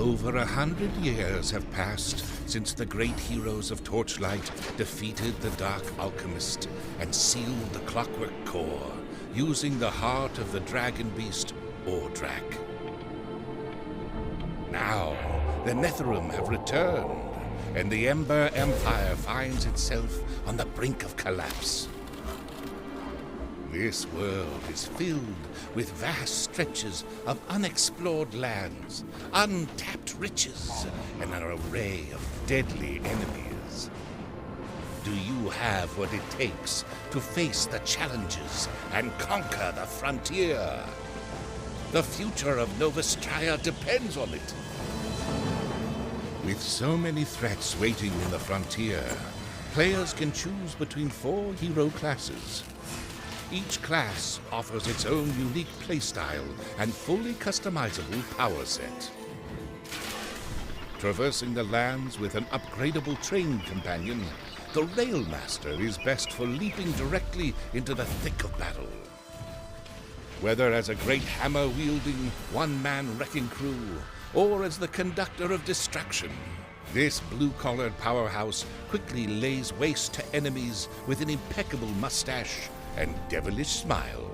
Over 100 years have passed since the great heroes of Torchlight defeated the Dark Alchemist and sealed the Clockwork Core, using the heart of the dragon beast, Ordrak. Now, the Netherim have returned, and the Ember Empire finds itself on the brink of collapse. This world is filled with vast stretches of unexplored lands, untapped riches, and an array of deadly enemies. Do you have what it takes to face the challenges and conquer the frontier? The future of Novostraya depends on it. With so many threats waiting in the frontier, players can choose between 4 hero classes. Each class offers its own unique playstyle and fully customizable power set. Traversing the lands with an upgradable train companion, the Railmaster is best for leaping directly into the thick of battle. Whether as a great hammer-wielding, one-man wrecking crew, or as the conductor of destruction, this blue-collared powerhouse quickly lays waste to enemies with an impeccable mustache and devilish smile.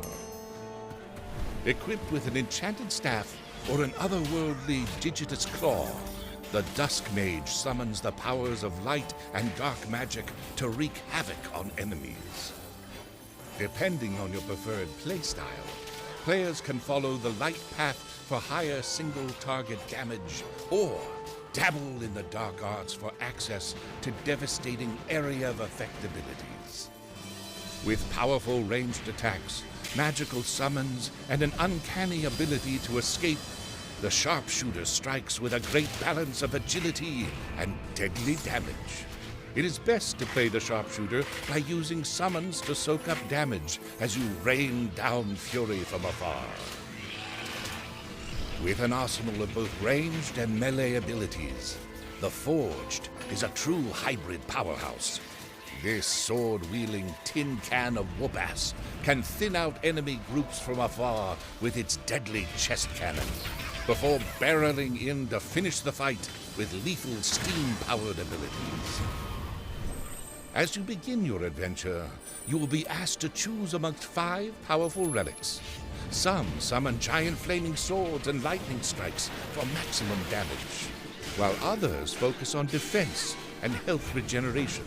Equipped with an enchanted staff or an otherworldly Digitus claw, the Dusk Mage summons the powers of light and dark magic to wreak havoc on enemies. Depending on your preferred playstyle, players can follow the light path for higher single-target damage, or dabble in the dark arts for access to devastating area of effect abilities. With powerful ranged attacks, magical summons, and an uncanny ability to escape, the Sharpshooter strikes with a great balance of agility and deadly damage. It is best to play the Sharpshooter by using summons to soak up damage as you rain down fury from afar. With an arsenal of both ranged and melee abilities, the Forged is a true hybrid powerhouse. This sword-wielding tin can of whoop-ass can thin out enemy groups from afar with its deadly chest cannon, before barreling in to finish the fight with lethal steam-powered abilities. As you begin your adventure, you will be asked to choose amongst 5 powerful relics. Some summon giant flaming swords and lightning strikes for maximum damage, while others focus on defense and health regeneration.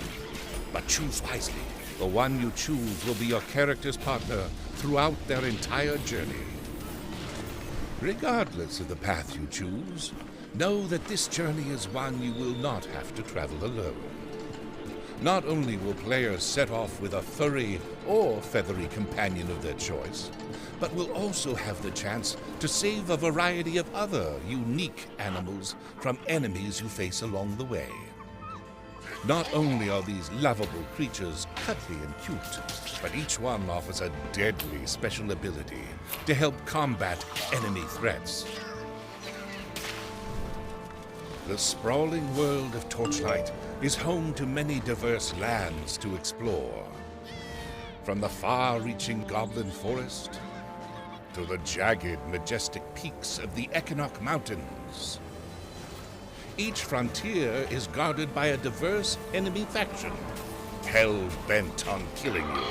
But choose wisely. The one you choose will be your character's partner throughout their entire journey. Regardless of the path you choose, know that this journey is one you will not have to travel alone. Not only will players set off with a furry or feathery companion of their choice, but will also have the chance to save a variety of other unique animals from enemies you face along the way. Not only are these lovable creatures cuddly and cute, but each one offers a deadly special ability to help combat enemy threats. The sprawling world of Torchlight is home to many diverse lands to explore. From the far-reaching Goblin Forest to the jagged, majestic peaks of the Equinox Mountains. Each frontier is guarded by a diverse enemy faction, hell-bent on killing you.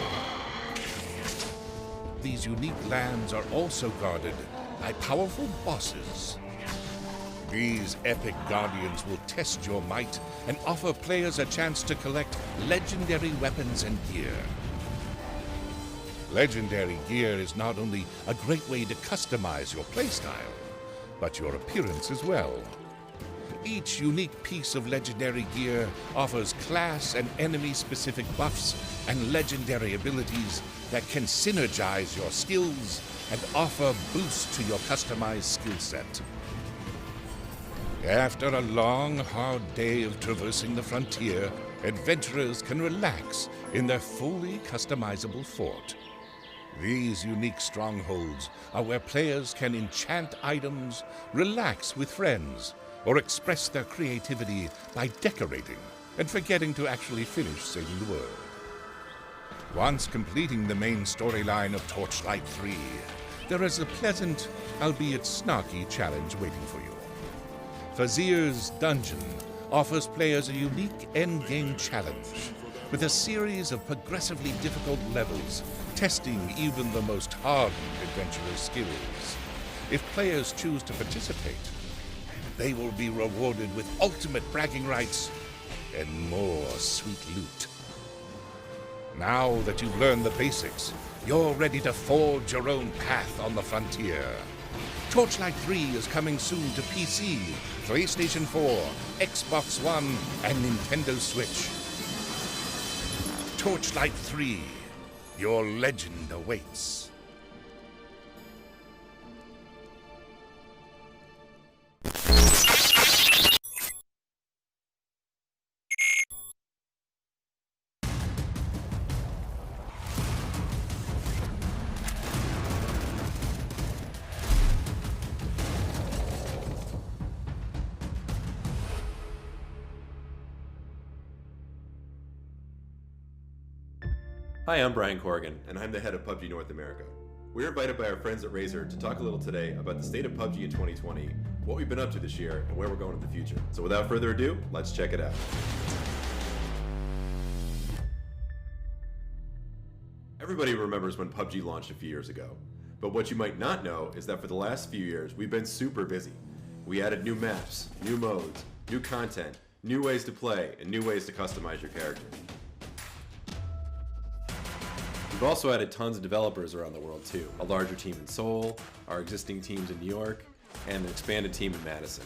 These unique lands are also guarded by powerful bosses. These epic guardians will test your might and offer players a chance to collect legendary weapons and gear. Legendary gear is not only a great way to customize your playstyle, but your appearance as well. Each unique piece of legendary gear offers class and enemy-specific buffs and legendary abilities that can synergize your skills and offer boosts to your customized skill set. After a long, hard day of traversing the frontier, adventurers can relax in their fully customizable fort. These unique strongholds are where players can enchant items, relax with friends, or express their creativity by decorating and forgetting to actually finish saving the world. Once completing the main storyline of Torchlight III, there is a pleasant, albeit snarky, challenge waiting for you. Fazir's Dungeon offers players a unique endgame challenge with a series of progressively difficult levels, testing even the most hardened adventurer's skills. If players choose to participate, they will be rewarded with ultimate bragging rights and more sweet loot. Now that you've learned the basics, you're ready to forge your own path on the frontier. Torchlight 3 is coming soon to PC, PlayStation 4, Xbox One, and Nintendo Switch. Torchlight 3, your legend awaits. Hi, I'm Brian Corrigan, and I'm the head of PUBG North America. We're invited by our friends at Razer to talk a little today about the state of PUBG in 2020, what we've been up to this year, and where we're going in the future. So without further ado, let's check it out. Everybody remembers when PUBG launched a few years ago, but what you might not know is that for the last few years, we've been super busy. We added new maps, new modes, new content, new ways to play, and new ways to customize your character. We've also added tons of developers around the world too. A larger team in Seoul, our existing teams in New York, and an expanded team in Madison.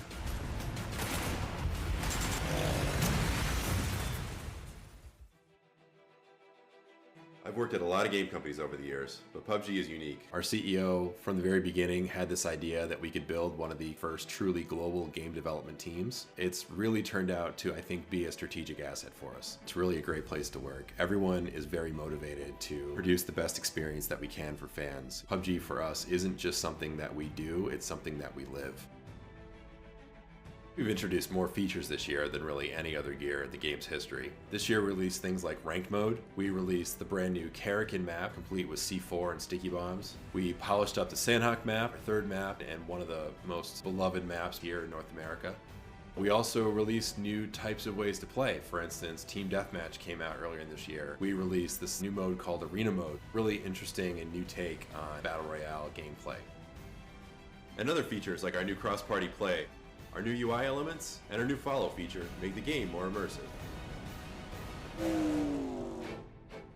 I've worked at a lot of game companies over the years, but PUBG is unique. Our CEO, from the very beginning, had this idea that we could build one of the first truly global game development teams. It's really turned out to, I think, be a strategic asset for us. It's really a great place to work. Everyone is very motivated to produce the best experience that we can for fans. PUBG for us isn't just something that we do, it's something that we live. We've introduced more features this year than really any other year in the game's history. This year we released things like ranked mode. We released the brand new Cryengine map, complete with C4 and sticky bombs. We polished up the Sanhok map, our third map, and one of the most beloved maps here in North America. We also released new types of ways to play. For instance, Team Deathmatch came out earlier in this year. We released this new mode called Arena Mode, really interesting and new take on Battle Royale gameplay. And other features like our new cross-party play, our new UI elements, and our new follow feature make the game more immersive.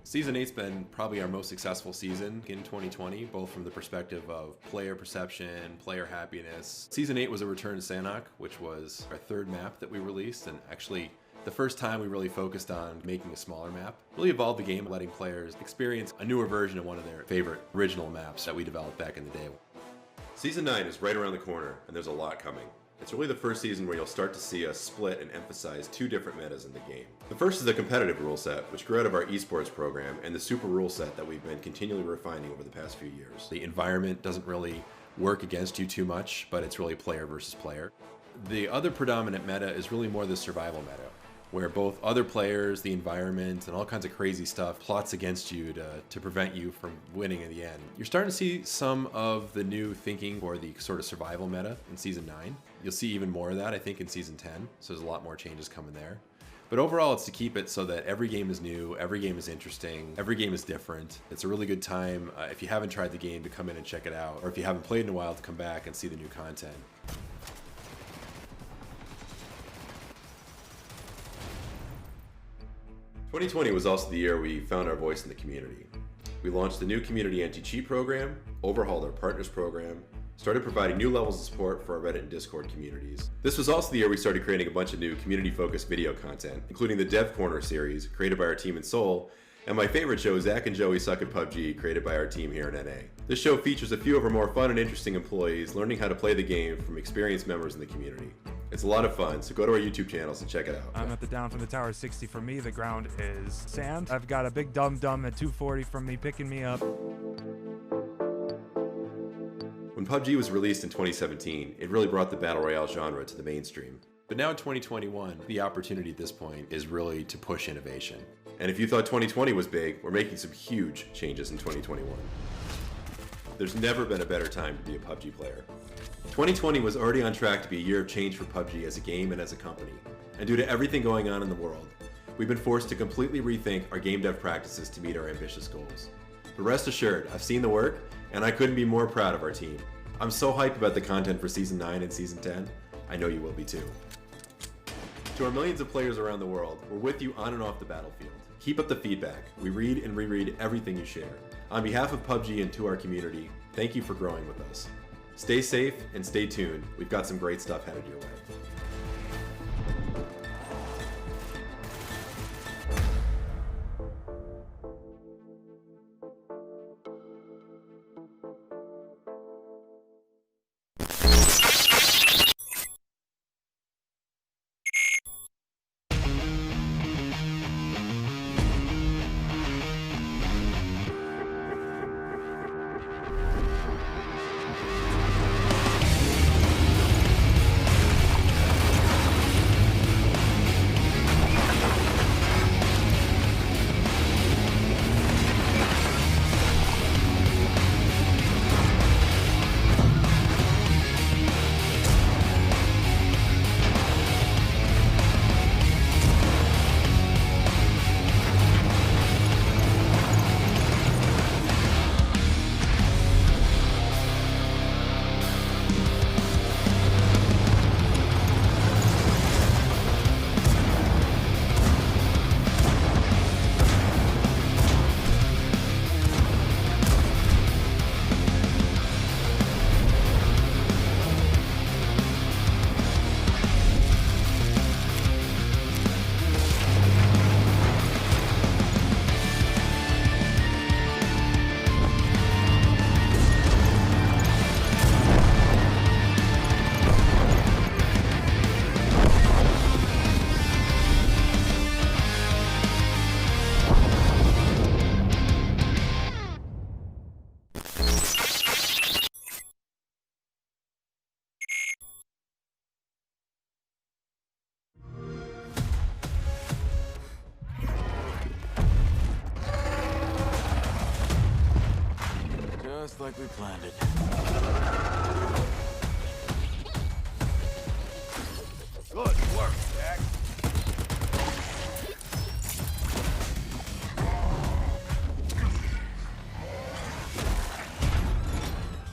Season 8's been probably our most successful season in 2020, both from the perspective of player perception, player happiness. Season 8 was a return to Sanhok, which was our third map that we released, and actually the first time we really focused on making a smaller map. Really evolved the game, letting players experience a newer version of one of their favorite original maps that we developed back in the day. Season 9 is right around the corner, and there's a lot coming. It's really the first season where you'll start to see us split and emphasize two different metas in the game. The first is the competitive rule set, which grew out of our esports program, and the super rule set that we've been continually refining over the past few years. The environment doesn't really work against you too much, but it's really player versus player. The other predominant meta is really more the survival meta, where both other players, the environment, and all kinds of crazy stuff plots against you to prevent you from winning in the end. You're starting to see some of the new thinking for the sort of survival meta in Season 9. You'll see even more of that, I think, in Season 10, so there's a lot more changes coming there. But overall, it's to keep it so that every game is new, every game is interesting, every game is different. It's a really good time, if you haven't tried the game, to come in and check it out, or if you haven't played in a while, to come back and see the new content. "2020 was also the year we found our voice in the community. We launched the new community anti-cheat program, overhauled our partners program, started providing new levels of support for our Reddit and Discord communities. This was also the year we started creating a bunch of new community-focused video content, including the Dev Corner series, created by our team in Seoul, and my favorite show, Zach and Joey Suck at PUBG, created by our team here in NA. This show features a few of our more fun and interesting employees learning how to play the game from experienced members in the community. It's a lot of fun, so go to our YouTube channels and check it out. I'm at the down from the tower 60. For me, the ground is sand. I've got a big dum-dum at 240 from me picking me up. When PUBG was released in 2017, it really brought the Battle Royale genre to the mainstream. But now in 2021, the opportunity at this point is really to push innovation. And if you thought 2020 was big, we're making some huge changes in 2021. There's never been a better time to be a PUBG player. 2020 was already on track to be a year of change for PUBG as a game and as a company. And due to everything going on in the world, we've been forced to completely rethink our game dev practices to meet our ambitious goals. But rest assured, I've seen the work, and I couldn't be more proud of our team. I'm so hyped about the content for Season 9 and Season 10. I know you will be too. To our millions of players around the world, we're with you on and off the battlefield. Keep up the feedback. We read and reread everything you share. On behalf of PUBG and to our community, thank you for growing with us. Stay safe and stay tuned. We've got some great stuff headed your way. Just like we planned it. Good work, Jack.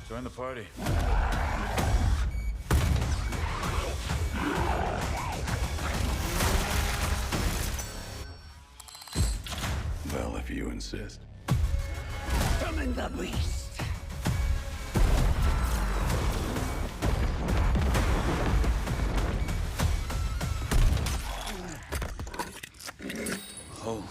Join the party. Well, if you insist. Summon the beast. Holy.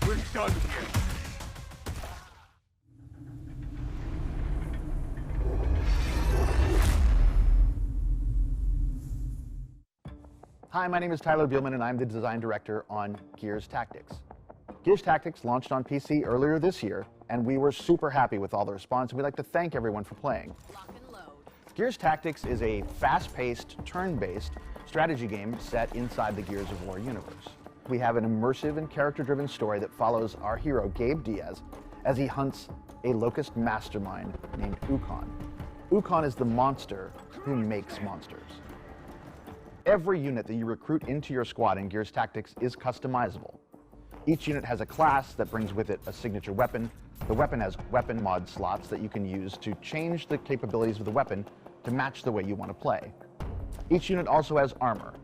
We're done here. Hi, my name is Tyler Bielman, and I'm the design director on Gears Tactics. Gears Tactics launched on PC earlier this year, and we were super happy with all the response, and we'd like to thank everyone for playing. Lock and load. Gears Tactics is a fast-paced, turn-based strategy game set inside the Gears of War universe. We have an immersive and character-driven story that follows our hero, Gabe Diaz, as he hunts a locust mastermind named Ukon. Ukon is the monster who makes monsters. Every unit that you recruit into your squad in Gears Tactics is customizable. Each unit has a class that brings with it a signature weapon. The weapon has weapon mod slots that you can use to change the capabilities of the weapon to match the way you want to play. Each unit also has armor,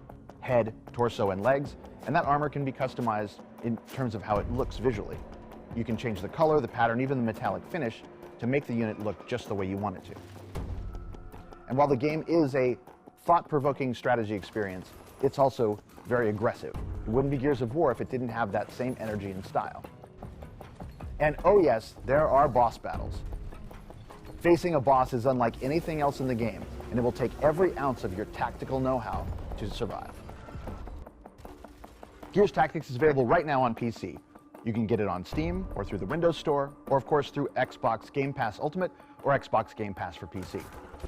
head, torso, and legs, and that armor can be customized in terms of how it looks visually. You can change the color, the pattern, even the metallic finish to make the unit look just the way you want it to. And while the game is a thought-provoking strategy experience, it's also very aggressive. It wouldn't be Gears of War if it didn't have that same energy and style. And oh yes, there are boss battles. Facing a boss is unlike anything else in the game, and it will take every ounce of your tactical know-how to survive. Gears Tactics is available right now on PC. You can get it on Steam, or through the Windows Store, or of course through Xbox Game Pass Ultimate, or Xbox Game Pass for PC.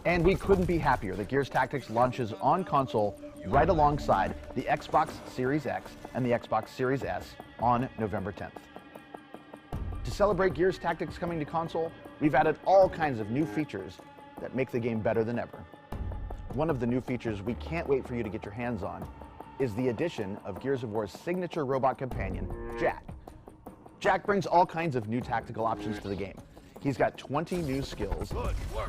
And we couldn't be happier that Gears Tactics launches on console right alongside the Xbox Series X and the Xbox Series S on November 10th. To celebrate Gears Tactics coming to console, we've added all kinds of new features that make the game better than ever. One of the new features we can't wait for you to get your hands on is the addition of Gears of War's signature robot companion, Jack. Jack brings all kinds of new tactical options to the game. He's got 20 new skills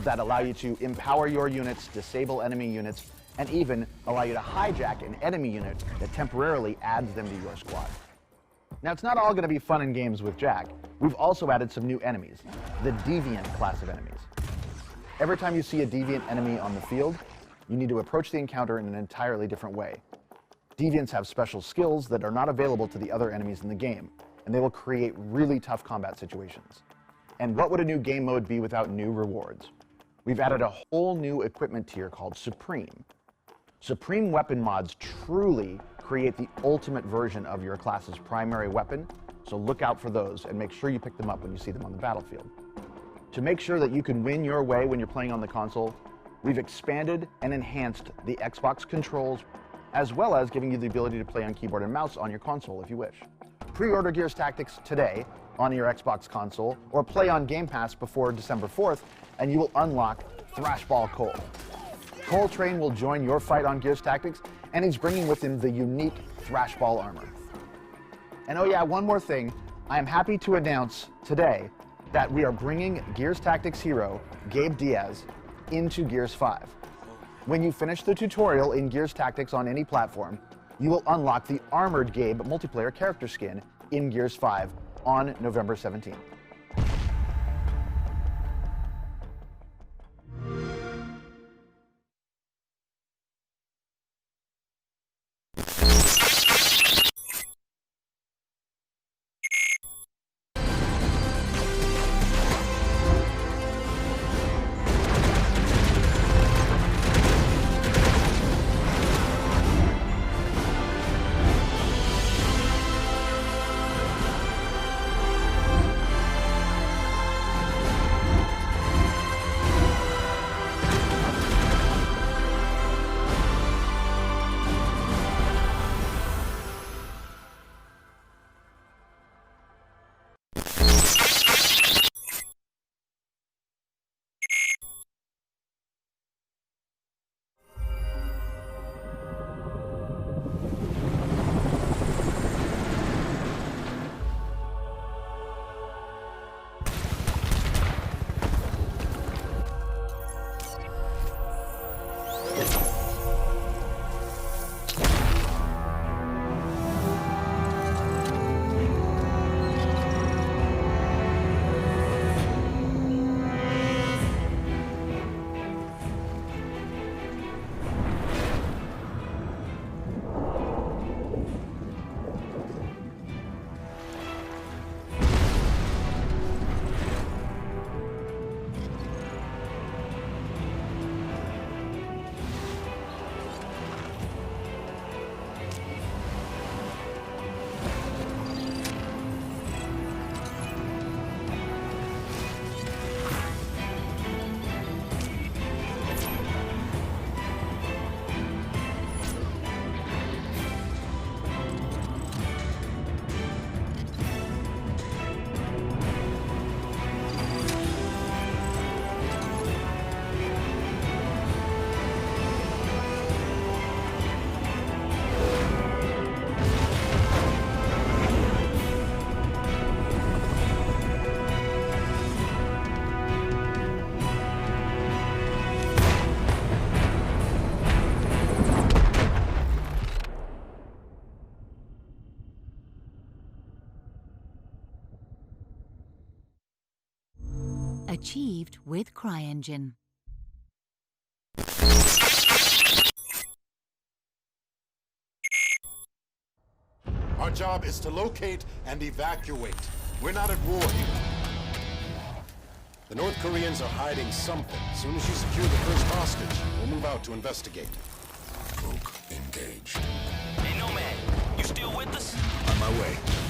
that allow you to empower your units, disable enemy units, and even allow you to hijack an enemy unit that temporarily adds them to your squad. Now, it's not all going to be fun and games with Jack. We've also added some new enemies, the Deviant class of enemies. Every time you see a Deviant enemy on the field, you need to approach the encounter in an entirely different way. Deviants have special skills that are not available to the other enemies in the game, and they will create really tough combat situations. And what would a new game mode be without new rewards? We've added a whole new equipment tier called Supreme. Supreme weapon mods truly create the ultimate version of your class's primary weapon, so look out for those and make sure you pick them up when you see them on the battlefield. To make sure that you can win your way when you're playing on the console, we've expanded and enhanced the Xbox controls, as well as giving you the ability to play on keyboard and mouse on your console if you wish. Pre-order Gears Tactics today on your Xbox console, or play on Game Pass before December 4th, and you will unlock Thrashball Cole. Cole Train will join your fight on Gears Tactics, and he's bringing with him the unique Thrashball armor. And oh yeah, one more thing. I am happy to announce today that we are bringing Gears Tactics hero, Gabe Diaz, into Gears 5. When you finish the tutorial in Gears Tactics on any platform, you will unlock the Armored Gabe multiplayer character skin in Gears 5 on November 17th. Achieved with Cryengine. Our job is to locate and evacuate. We're not at war here. The North Koreans are hiding something. As soon as you secure the first hostage, we'll move out to investigate. Folk engaged. Hey, Nomad, you still with us? On my way.